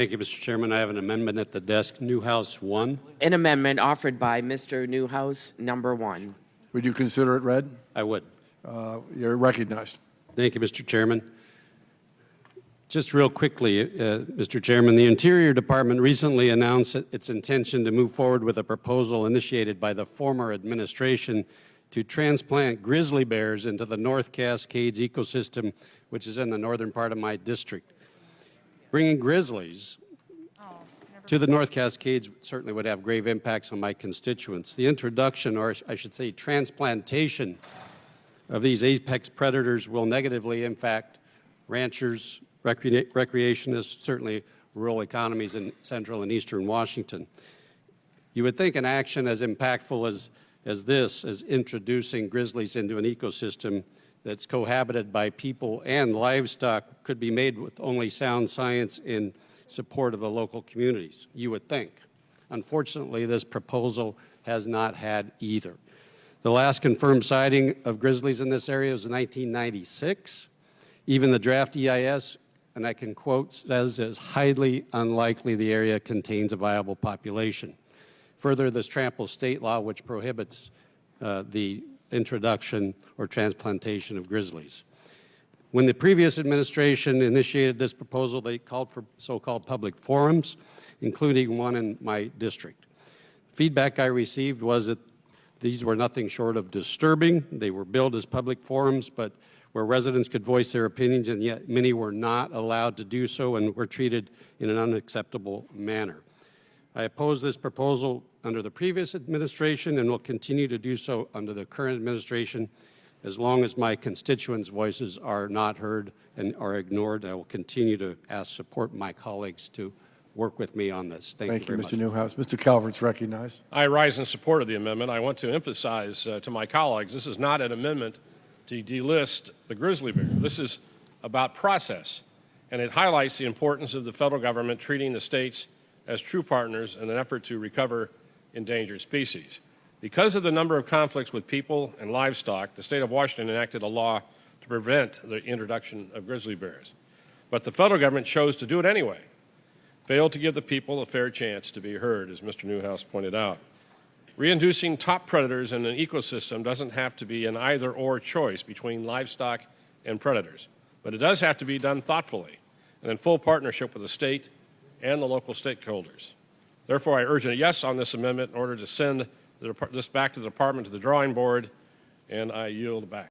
Thank you, Mr. Chairman. I have an amendment at the desk, Newhouse 1. An amendment offered by Mr. Newhouse, number 1. Would you consider it read? I would. You're recognized. Thank you, Mr. Chairman. Just real quickly, Mr. Chairman, the Interior Department recently announced its intention to move forward with a proposal initiated by the former administration to transplant grizzly bears into the North Cascades ecosystem, which is in the northern part of my district. Bringing grizzlies to the North Cascades certainly would have grave impacts on my constituents. The introduction, or I should say transplantation, of these apex predators will negatively impact ranchers, recreationists, certainly rural economies in central and eastern Washington. You would think an action as impactful as introducing grizzlies into an ecosystem that's cohabited by people and livestock could be made with only sound science in support of the local communities, you would think. Unfortunately, this proposal has not had either. The last confirmed sighting of grizzlies in this area was in 1996. Even the draft EIS, and I can quote, says it's highly unlikely the area contains a viable population. Further, this tramples state law which prohibits the introduction or transplantation of grizzlies. When the previous administration initiated this proposal, they called for so-called public forums, including one in my district. Feedback I received was that these were nothing short of disturbing. They were billed as public forums, but where residents could voice their opinions, and yet many were not allowed to do so and were treated in an unacceptable manner. I oppose this proposal under the previous administration and will continue to do so under the current administration. As long as my constituents' voices are not heard and are ignored, I will continue to support my colleagues to work with me on this. Thank you very much. Mr. Newhouse. Mr. Calvert's recognized. I rise in support of the amendment. I want to emphasize to my colleagues, this is not an amendment to delist the grizzly bear. This is about process, and it highlights the importance of the federal government treating the states as true partners in an effort to recover endangered species. Because of the number of conflicts with people and livestock, the state of Washington enacted a law to prevent the introduction of grizzly bears. But the federal government chose to do it anyway, failed to give the people a fair chance to be heard, as Mr. Newhouse pointed out. Reintroducing top predators in an ecosystem doesn't have to be an either-or choice between livestock and predators, but it does have to be done thoughtfully and in full partnership with the state and the local stakeholders. Therefore, I urge a yes on this amendment in order to send this back to the department to the drawing board, and I yield back.